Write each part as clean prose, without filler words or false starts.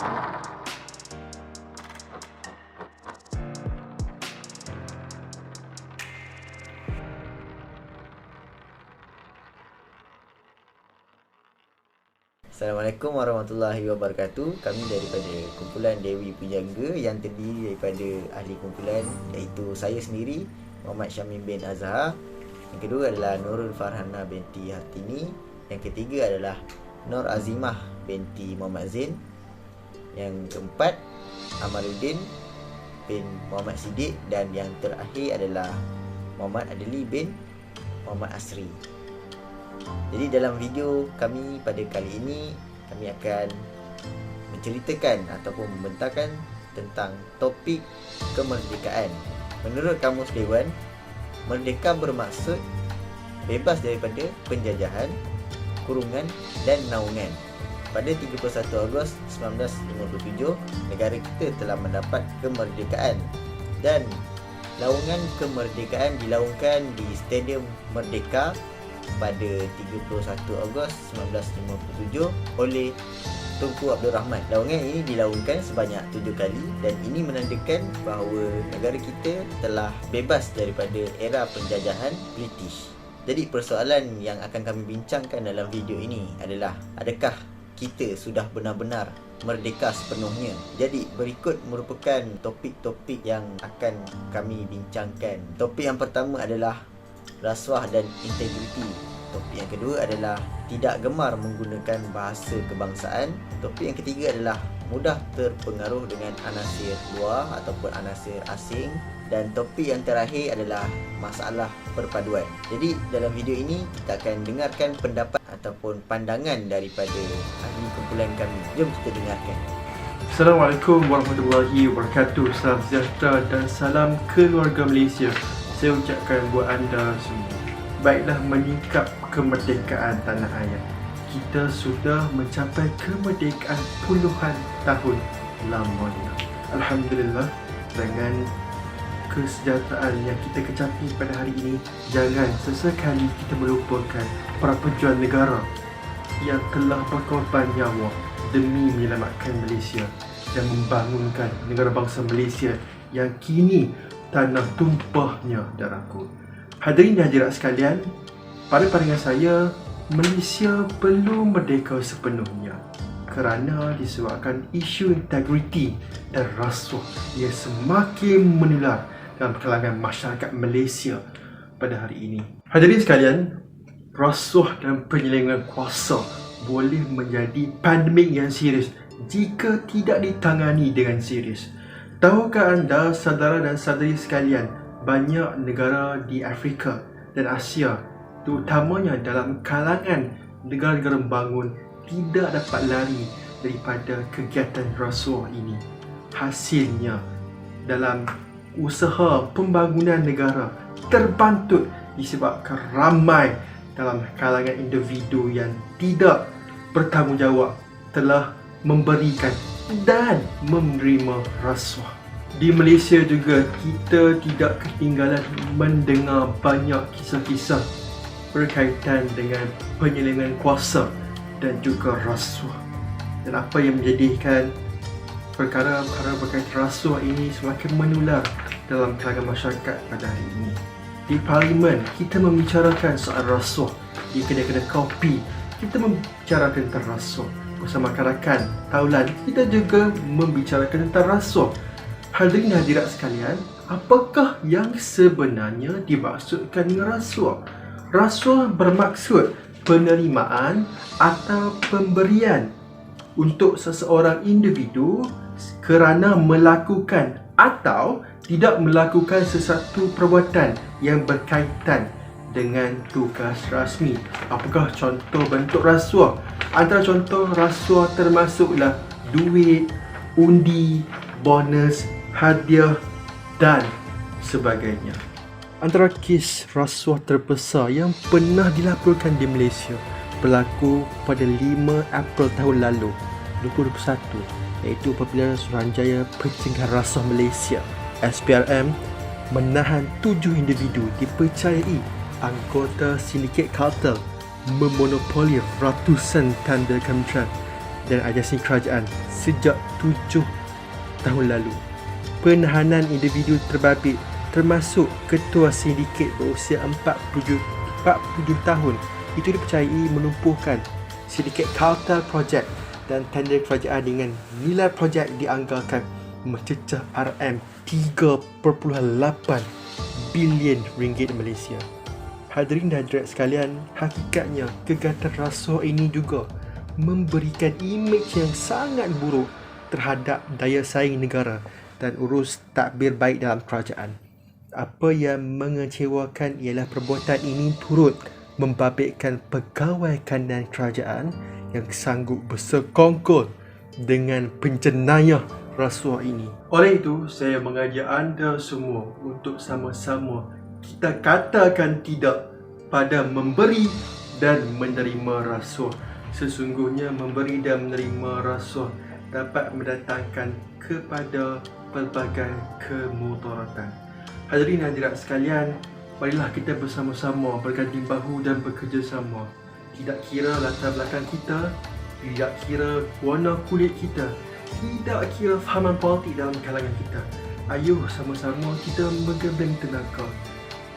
Assalamualaikum warahmatullahi wabarakatuh. Kami daripada kumpulan Dewi Pujangga yang terdiri daripada ahli kumpulan iaitu saya sendiri, Muhammad Syamim bin Azhar. Yang kedua adalah Nurul Farhana binti Hartini. Yang ketiga adalah Nur Azimah binti Muhammad Zain. Yang keempat Amaluddin bin Muhammad Siddiq. Dan yang terakhir adalah Muhammad Adli bin Muhammad Asri. Jadi dalam video kami pada kali ini, kami akan menceritakan ataupun membentangkan tentang topik kemerdekaan. Menurut Kamus Dewan, merdeka bermaksud bebas daripada penjajahan, kurungan dan naungan. Pada 31 Ogos 1957, negara kita telah mendapat kemerdekaan dan laungan kemerdekaan dilaungkan di Stadium Merdeka pada 31 Ogos 1957 oleh Tunku Abdul Rahman. Laungan ini dilaungkan sebanyak 7 kali dan ini menandakan bahawa negara kita telah bebas daripada era penjajahan British. Jadi persoalan yang akan kami bincangkan dalam video ini adalah, adakah kita sudah benar-benar merdeka sepenuhnya? Jadi berikut merupakan topik-topik yang akan kami bincangkan. Topik yang pertama adalah rasuah dan integriti. Topik yang kedua adalah tidak gemar menggunakan bahasa kebangsaan. Topik yang ketiga adalah mudah terpengaruh dengan anasir luar ataupun anasir asing. Dan topik yang terakhir adalah masalah perpaduan. Jadi dalam video ini kita akan dengarkan pendapat ataupun pandangan daripada ahli kumpulan kami. Jom kita dengarkan. Assalamualaikum warahmatullahi wabarakatuh. Salam sejahtera dan salam keluarga Malaysia. Saya ucapkan buat anda semua. Baiklah, menyingkap kemerdekaan tanah air, kita sudah mencapai kemerdekaan puluhan tahun lamanya. Alhamdulillah, dengan kesejahteraan yang kita kecapi pada hari ini, jangan sesekali kita melupakan para pejuang negara yang telah berkorban nyawa demi menyelamatkan Malaysia dan membangunkan negara bangsa Malaysia yang kini tanah tumpahnya darahku. Hadirin dan hadirat sekalian, pada pandangan saya, Malaysia perlu merdeka sepenuhnya kerana disebabkan isu integriti dan rasuah yang semakin menular dalam kalangan masyarakat Malaysia pada hari ini. Hadirin sekalian, rasuah dan penyelewengan kuasa boleh menjadi pandemik yang serius jika tidak ditangani dengan serius. Tahukah anda, saudara dan saudari sekalian, banyak negara di Afrika dan Asia, terutamanya dalam kalangan negara-negara membangun, tidak dapat lari daripada kegiatan rasuah ini. Hasilnya, dalam usaha pembangunan negara terbantut disebabkan ramai dalam kalangan individu yang tidak bertanggungjawab telah memberikan dan menerima rasuah. Di Malaysia juga kita tidak ketinggalan mendengar banyak kisah-kisah berkaitan dengan penyelewengan kuasa dan juga rasuah. Dan apa yang menjadikan perkara-perkara berkaitan rasuah ini semakin menular dalam kalangan masyarakat pada hari ini. Di Parlimen kita membicarakan soal rasuah, di kedai-kedai kopi kita membicarakan tentang rasuah, bersama rakan taulan kita juga membicarakan tentang rasuah. Hadirin hadirat sekalian, apakah yang sebenarnya dimaksudkan dengan rasuah? Rasuah bermaksud penerimaan atau pemberian untuk seseorang individu kerana melakukan atau tidak melakukan sesuatu perbuatan yang berkaitan dengan tugas rasmi. Apakah contoh bentuk rasuah? Antara contoh rasuah termasuklah duit, undi, bonus, hadiah dan sebagainya. Antara kes rasuah terbesar yang pernah dilaporkan di Malaysia berlaku pada 5 April tahun lalu 2021, iaitu apabila Suruhanjaya Pencegahan Rasuah Malaysia SPRM menahan 7 individu dipercayai anggota sindiket kartel memonopoli ratusan tanda kementerian dan ajasi kerajaan sejak 7 tahun lalu. Penahanan individu terbabit termasuk ketua sindiket berusia 47 tahun itu dipercayai melumpuhkan sindiket Cartel Project dan tender kerajaan dengan nilai projek dianggarkan mencecah RM3.8 bilion ringgit Malaysia. Hadirin dan hadirat sekalian, hakikatnya kegiatan rasuah ini juga memberikan imej yang sangat buruk terhadap daya saing negara dan urus takbir baik dalam kerajaan. Apa yang mengecewakan ialah perbuatan ini turut membabitkan pegawai kanan kerajaan yang sanggup bersekongkol dengan penjenayah rasuah ini. Oleh itu, saya mengajak anda semua untuk sama-sama kita katakan tidak pada memberi dan menerima rasuah. Sesungguhnya memberi dan menerima rasuah dapat mendatangkan kepada pelbagai kemudaratan. Hadirin dan hadirat sekalian, marilah kita bersama-sama berganding bahu dan bekerjasama. Tidak kira latar belakang kita, tidak kira warna kulit kita, tidak kira fahaman politik dalam kalangan kita. Ayuh sama-sama kita menggabung tenaga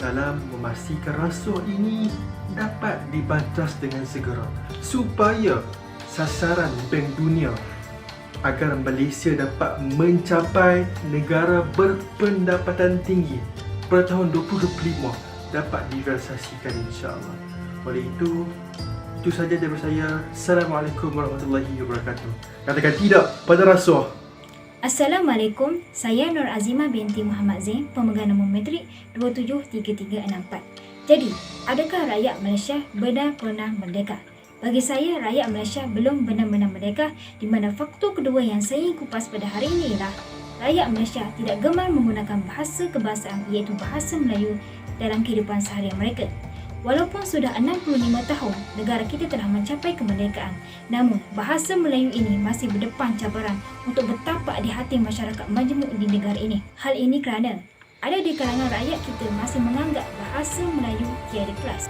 dalam memastikan rasuah ini dapat dibantas dengan segera supaya sasaran Bank Dunia agar Malaysia dapat mencapai negara berpendapatan tinggi pada tahun 2025 dapat direalisasikan insya-Allah. Oleh itu saja daripada saya. Assalamualaikum warahmatullahi wabarakatuh. Katakan tidak pada rasuah. Assalamualaikum, saya Nur Azimah binti Muhammad Zain, pemegang nombor metrik 273364. Jadi, adakah rakyat Malaysia benar-benar merdeka? Bagi saya, rakyat Malaysia belum benar-benar merdeka, di mana faktor kedua yang saya kupas pada hari ini ialah rakyat Malaysia tidak gemar menggunakan bahasa kebangsaan iaitu bahasa Melayu dalam kehidupan seharian mereka. Walaupun sudah 65 tahun negara kita telah mencapai kemerdekaan, namun bahasa Melayu ini masih berdepan cabaran untuk bertapak di hati masyarakat majmuk di negara ini. Hal ini kerana ada di kalangan rakyat kita masih menganggap bahasa Melayu tiada kelas.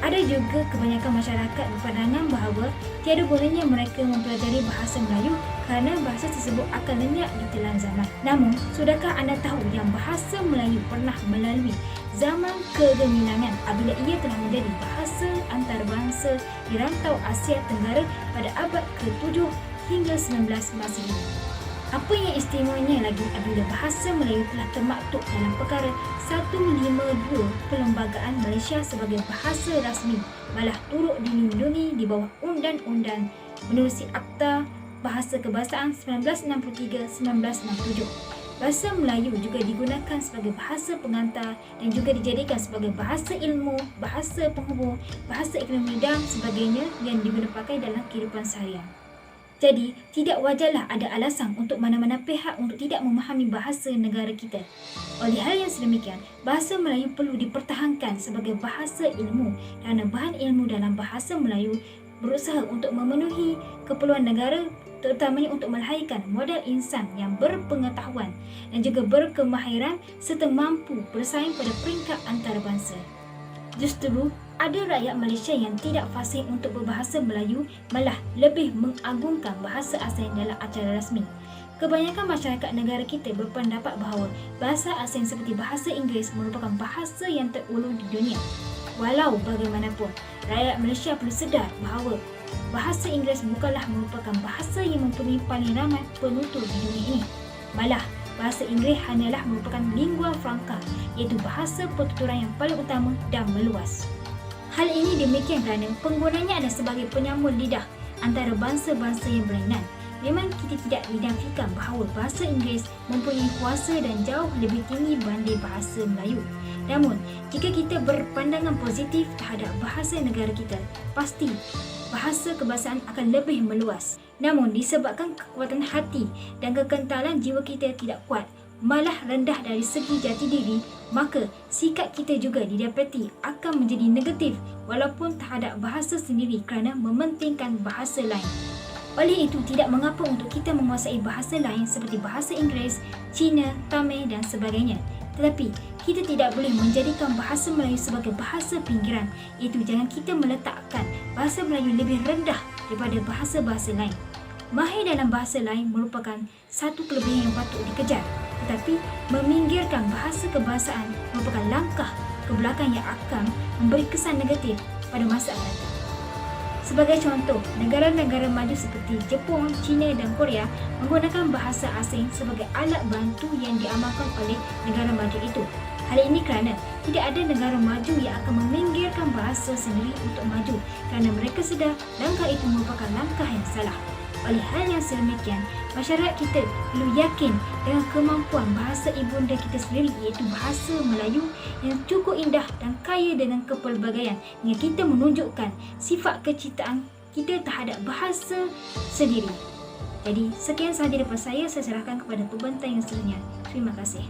Ada juga kebanyakan masyarakat berpandangan bahawa tiada bolehnya mereka mempelajari bahasa Melayu kerana bahasa tersebut akan lenyap di telan zaman. Namun, sudahkah anda tahu yang bahasa Melayu pernah melalui zaman kegemilangan apabila ia telah menjadi bahasa antarabangsa di rantau Asia Tenggara pada abad ke-7 hingga 19 Masihi. Apa yang istimewanya lagi apabila bahasa Melayu telah termaktub dalam perkara 152 Perlembagaan Malaysia sebagai bahasa rasmi, malah turut dilindungi di bawah Undang-Undang menerusi Akta Bahasa Kebangsaan 1963-1967. Bahasa Melayu juga digunakan sebagai bahasa pengantar dan juga dijadikan sebagai bahasa ilmu, bahasa penghubung, bahasa ekonomi dan sebagainya yang diguna pakai dalam kehidupan seharian. Jadi, tidak wajarlah ada alasan untuk mana-mana pihak untuk tidak memahami bahasa negara kita. Oleh hal yang sedemikian, bahasa Melayu perlu dipertahankan sebagai bahasa ilmu kerana bahan ilmu dalam bahasa Melayu berusaha untuk memenuhi keperluan negara, terutamanya untuk melahirkan modal insan yang berpengetahuan dan juga berkemahiran serta mampu bersaing pada peringkat antarabangsa. Justru, ada rakyat Malaysia yang tidak fasih untuk berbahasa Melayu, malah lebih mengagungkan bahasa asing dalam acara rasmi. Kebanyakan masyarakat negara kita berpendapat bahawa bahasa asing seperti bahasa Inggeris merupakan bahasa yang terulung di dunia. Walau bagaimanapun, rakyat Malaysia perlu sedar bahawa bahasa Inggeris bukanlah merupakan bahasa yang mempunyai paling ramai penutur di dunia ini. Malah, bahasa Inggeris hanyalah merupakan lingua franca, iaitu bahasa pertuturan yang paling utama dan meluas. Hal ini demikian kerana penggunanya adalah sebagai penyambung lidah antara bangsa-bangsa yang berlainan. Memang kita tidak dinafikan bahawa bahasa Inggeris mempunyai kuasa dan jauh lebih tinggi berbanding bahasa Melayu. Namun, jika kita berpandangan positif terhadap bahasa negara kita, pasti bahasa kebangsaan akan lebih meluas. Namun, disebabkan kekuatan hati dan kekentalan jiwa kita tidak kuat, malah rendah dari segi jati diri, maka sikap kita juga didapati akan menjadi negatif walaupun terhadap bahasa sendiri kerana mementingkan bahasa lain. Oleh itu, tidak mengapa untuk kita menguasai bahasa lain seperti bahasa Inggeris, Cina, Tamil dan sebagainya. Tetapi, kita tidak boleh menjadikan bahasa Melayu sebagai bahasa pinggiran, iaitu jangan kita meletakkan bahasa Melayu lebih rendah daripada bahasa-bahasa lain. Mahir dalam bahasa lain merupakan satu kelebihan yang patut dikejar, tetapi meminggirkan bahasa kebahasaan merupakan langkah ke belakang yang akan memberi kesan negatif pada masa akan datang. Sebagai contoh, negara-negara maju seperti Jepun, China dan Korea menggunakan bahasa asing sebagai alat bantu yang diamalkan oleh negara maju itu. Hal ini kerana tidak ada negara maju yang akan meminggirkan bahasa sendiri untuk maju kerana mereka sedar langkah itu merupakan langkah yang salah. Oleh hal yang sedemikian, masyarakat kita perlu yakin dengan kemampuan bahasa ibunda kita sendiri, iaitu bahasa Melayu yang cukup indah dan kaya dengan kepelbagaian, hingga kita menunjukkan sifat kecintaan kita terhadap bahasa sendiri. Jadi, sekian sahaja daripada saya serahkan kepada pembentang yang seterusnya. Terima kasih.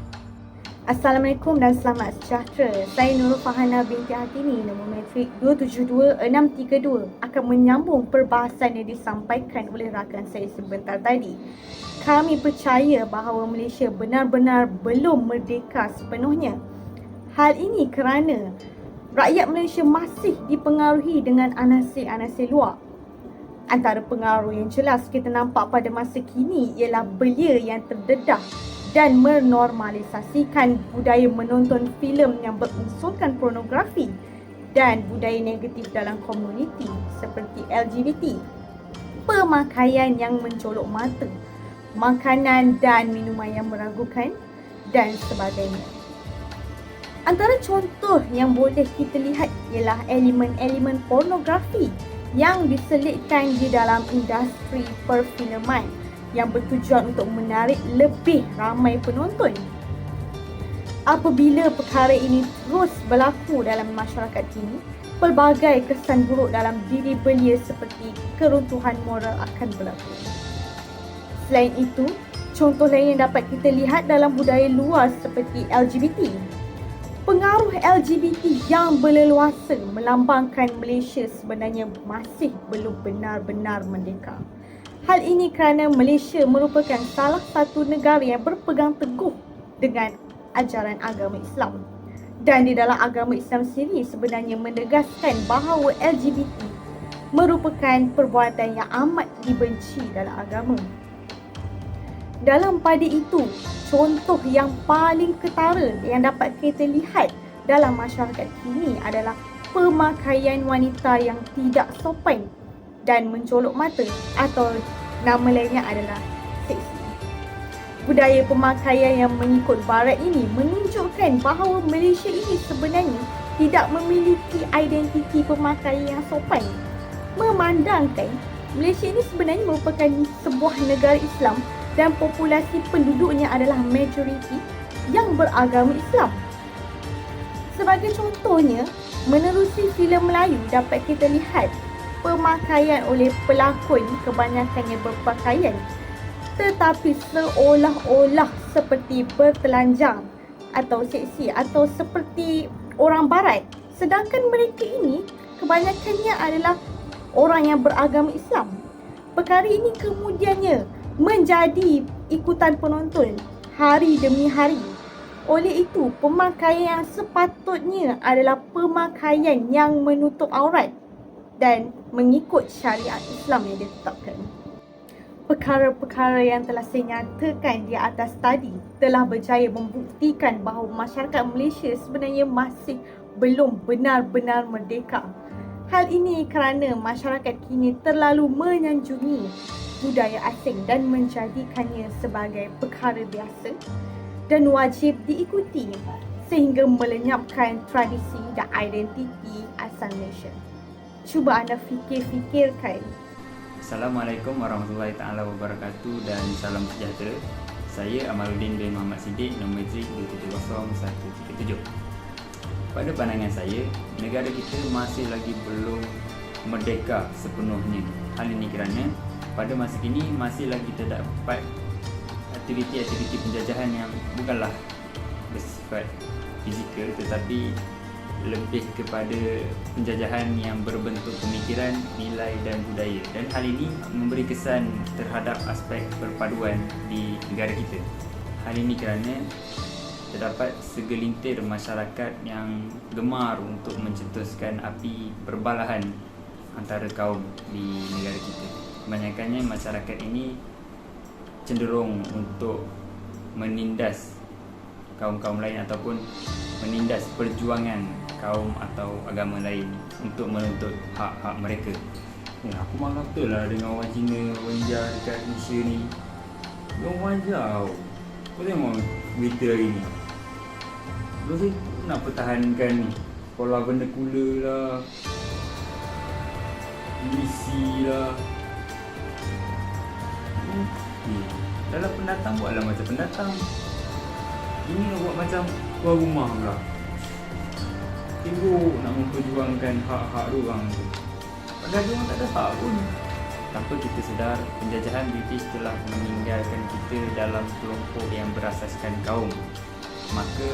Assalamualaikum dan selamat sejahtera. Saya Nurul Farhana binti Hatini, nombor matrik 272632, akan menyambung perbahasan yang disampaikan oleh rakan saya sebentar tadi. Kami percaya bahawa Malaysia benar-benar belum merdeka sepenuhnya. Hal ini kerana rakyat Malaysia masih dipengaruhi dengan anasir-anasir luar. Antara pengaruh yang jelas kita nampak pada masa kini ialah belia yang terdedah dan menormalisasikan budaya menonton filem yang berunsurkan pornografi dan budaya negatif dalam komuniti seperti LGBT, pemakaian yang mencolok mata, makanan dan minuman yang meragukan dan sebagainya. Antara contoh yang boleh kita lihat ialah elemen-elemen pornografi yang diselitkan di dalam industri perfilman yang bertujuan untuk menarik lebih ramai penonton. Apabila perkara ini terus berlaku dalam masyarakat kini, pelbagai kesan buruk dalam diri belia seperti keruntuhan moral akan berlaku. Selain itu, contoh lain yang dapat kita lihat dalam budaya luar seperti LGBT. Pengaruh LGBT yang berleluasa melambangkan Malaysia sebenarnya masih belum benar-benar merdeka. Hal ini kerana Malaysia merupakan salah satu negara yang berpegang teguh dengan ajaran agama Islam. Dan di dalam agama Islam sendiri sebenarnya menegaskan bahawa LGBT merupakan perbuatan yang amat dibenci dalam agama. Dalam pada itu, contoh yang paling ketara yang dapat kita lihat dalam masyarakat kini adalah pemakaian wanita yang tidak sopan dan mencolok mata, atau nama lainnya adalah seksi. Budaya pemakaian yang mengikut barat ini menunjukkan bahawa Malaysia ini sebenarnya tidak memiliki identiti pemakaian yang sopan. Memandangkan Malaysia ini sebenarnya merupakan sebuah negara Islam dan populasi penduduknya adalah majoriti yang beragama Islam. Sebagai contohnya, menerusi filem Melayu dapat kita lihat pemakaian oleh pelakon kebanyakannya berpakaian tetapi seolah-olah seperti bertelanjang atau seksi atau seperti orang barat, sedangkan mereka ini kebanyakannya adalah orang yang beragama Islam. Perkara ini kemudiannya menjadi ikutan penonton hari demi hari. Oleh itu, pemakaian yang sepatutnya adalah pemakaian yang menutup aurat dan mengikut syariat Islam yang ditetapkan. Perkara-perkara yang telah saya nyatakan di atas tadi telah berjaya membuktikan bahawa masyarakat Malaysia sebenarnya masih belum benar-benar merdeka. Hal ini kerana masyarakat kini terlalu menyanjungi budaya asing dan menjadikannya sebagai perkara biasa dan wajib diikuti sehingga melenyapkan tradisi dan identiti asal Malaysia. Cuba anda fikir-fikirkan. Assalamualaikum warahmatullahi taala wabarakatuh dan salam sejahtera. Saya Amaluddin bin Muhammad Siddiq, nombor matrik 270137. Pada pandangan saya, negara kita masih lagi belum merdeka sepenuhnya. Hal ini kerana pada masa kini masih lagi terdapat aktiviti-aktiviti penjajahan yang bukanlah bersifat fizikal tetapi lebih kepada penjajahan yang berbentuk pemikiran, nilai dan budaya, dan hal ini memberi kesan terhadap aspek perpaduan di negara kita. Hal ini kerana terdapat segelintir masyarakat yang gemar untuk mencetuskan api perbalahan antara kaum di negara kita. kebanyakannya masyarakat ini cenderung untuk menindas kaum-kaum lain ataupun menindas perjuangan kaum atau agama lain untuk menuntut hak-hak mereka. Aku malah betul lah dengan orang Cina, orang India dekat Malaysia ni. Dia orang wajar tau. Kau tengok berita hari ni. Lepas tu nak pertahankan ni sekolah benda kula lah, misi lah. Dalam pendatang buatlah macam pendatang. Ini nak buat macam tuan rumah pula. Sibuk nak memperjuangkan hak-hak diorang tu. Padahal diorang tak ada hak pun. Tanpa kita sedar, penjajahan British telah meninggalkan kita dalam kelompok yang berasaskan kaum. Maka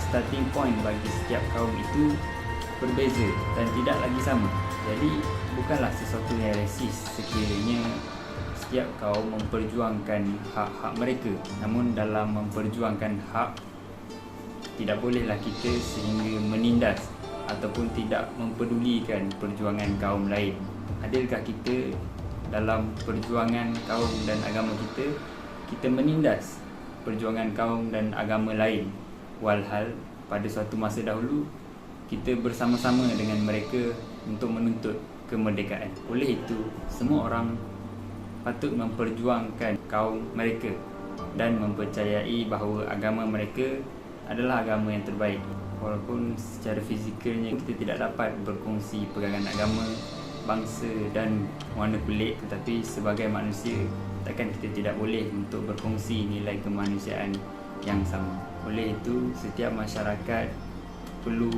starting point bagi setiap kaum itu berbeza dan tidak lagi sama. Jadi bukanlah sesuatu yang resis sekiranya setiap kaum memperjuangkan hak-hak mereka. Namun dalam memperjuangkan hak, tidak bolehlah kita sehingga menindas ataupun tidak mempedulikan perjuangan kaum lain. Adilkah kita dalam perjuangan kaum dan agama kita menindas perjuangan kaum dan agama lain, walhal pada suatu masa dahulu kita bersama-sama dengan mereka untuk menuntut kemerdekaan. Oleh itu, semua orang patut memperjuangkan kaum mereka dan mempercayai bahawa agama mereka adalah agama yang terbaik. Walaupun secara fizikalnya kita tidak dapat berkongsi pegangan agama, bangsa dan warna kulit, tetapi sebagai manusia takkan kita tidak boleh untuk berkongsi nilai kemanusiaan yang sama. Oleh itu, setiap masyarakat perlu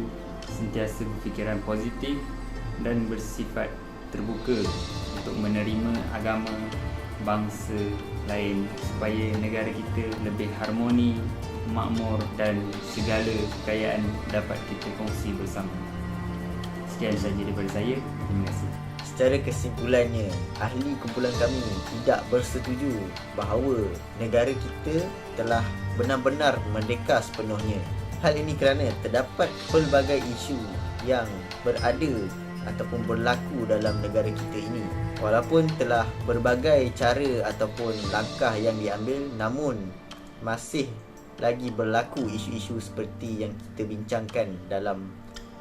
sentiasa berfikiran positif dan bersifat terbuka untuk menerima agama bangsa lain supaya negara kita lebih harmoni, makmur dan segala kekayaan dapat kita kongsi bersama. Sekian sahaja daripada saya. Terima kasih. Secara kesimpulannya, ahli kumpulan kami tidak bersetuju bahawa negara kita telah benar-benar merdeka sepenuhnya. Hal ini kerana terdapat pelbagai isu yang berada ataupun berlaku dalam negara kita ini. Walaupun telah berbagai cara ataupun langkah yang diambil, namun masih lagi berlaku isu-isu seperti yang kita bincangkan dalam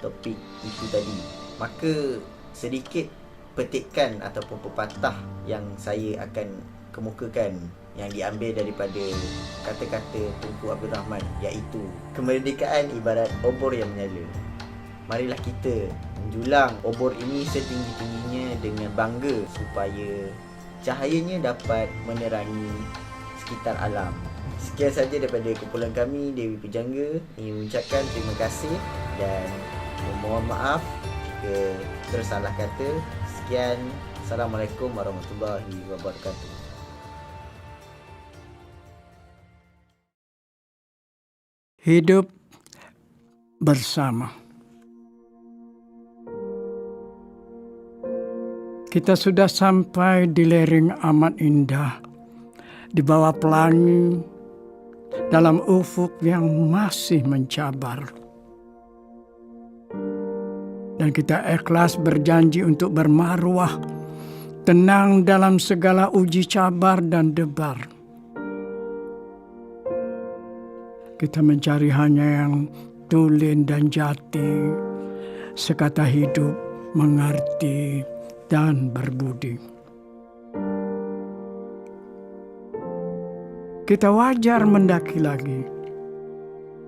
topik itu tadi. Maka sedikit petikan ataupun pepatah yang saya akan kemukakan yang diambil daripada kata-kata Tunku Abdul Rahman, iaitu kemerdekaan ibarat obor yang menyala. Marilah kita menjulang obor ini setinggi-tingginya dengan bangga supaya cahayanya dapat menerangi sekitar alam. Sekian saja daripada kumpulan kami Dewi Pujangga. Ingin mengucapkan terima kasih dan mohon maaf jika tersalah kata. Sekian. Assalamualaikum warahmatullahi wabarakatuh. Hidup bersama. Kita sudah sampai di lereng amat indah, di bawah pelangi, dalam ufuk yang masih mencabar. Dan kita ikhlas berjanji untuk bermaruah, tenang dalam segala uji cabar dan debar. Kita mencari hanya yang tulen dan jati, sekata hidup, mengerti, dan berbudi. Kita wajar mendaki lagi,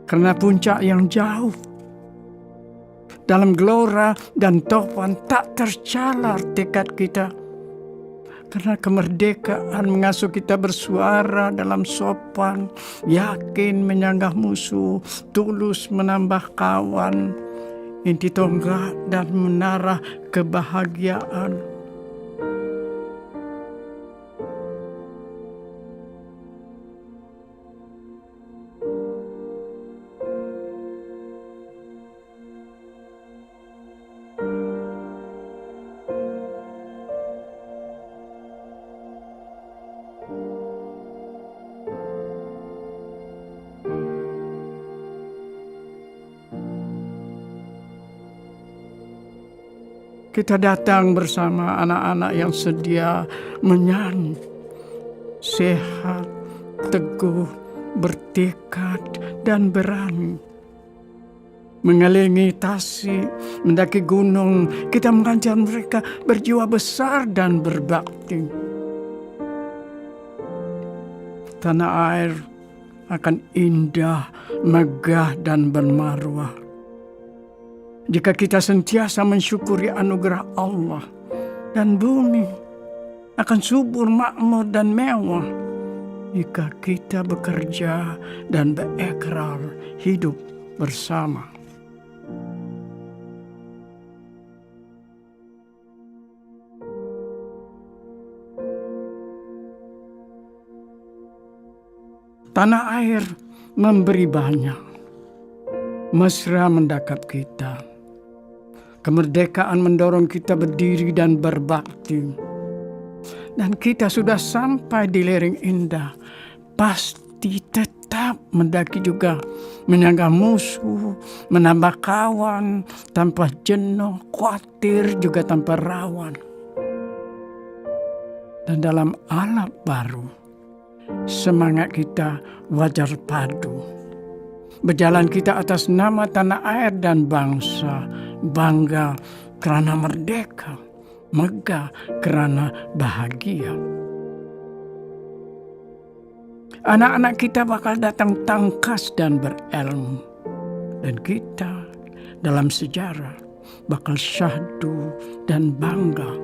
karena puncak yang jauh. Dalam gelora dan topan tak tercalar tekad kita. Karena kemerdekaan mengasuh kita bersuara dalam sopan, yakin menyanggah musuh, tulus menambah kawan, inti tonggak dan menara kebahagiaan. kita datang bersama anak-anak yang sedia menyanyi. Sehat, teguh, bertekad, dan berani. Mengelingi tasik, mendaki gunung, kita mengajar mereka berjiwa besar dan berbakti. Tanah air akan indah, megah, dan bermarwah jika kita sentiasa mensyukuri anugerah Allah, dan bumi akan subur, makmur, dan mewah jika kita bekerja dan berekrar hidup bersama. Tanah air memberi banyak, mesra mendekap kita. Kemerdekaan mendorong kita berdiri dan berbakti. Dan kita sudah sampai di lereng indah, pasti tetap mendaki juga, menyanggah musuh, menambah kawan, tanpa jenuh, khawatir juga tanpa rawan. Dan dalam alam baru, semangat kita wajar padu. Berjalan kita atas nama tanah air dan bangsa, bangga kerana merdeka, megah kerana bahagia. Anak-anak kita bakal datang tangkas dan berilmu. Dan kita dalam sejarah bakal syahdu dan bangga.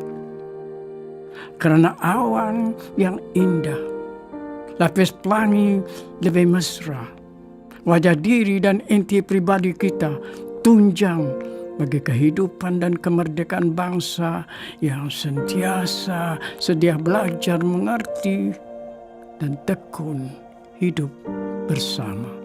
Kerana awan yang indah, lapis pelangi lebih mesra, wajah diri dan inti pribadi kita tunjang bagi kehidupan dan kemerdekaan bangsa yang sentiasa sedia belajar mengerti dan tekun hidup bersama.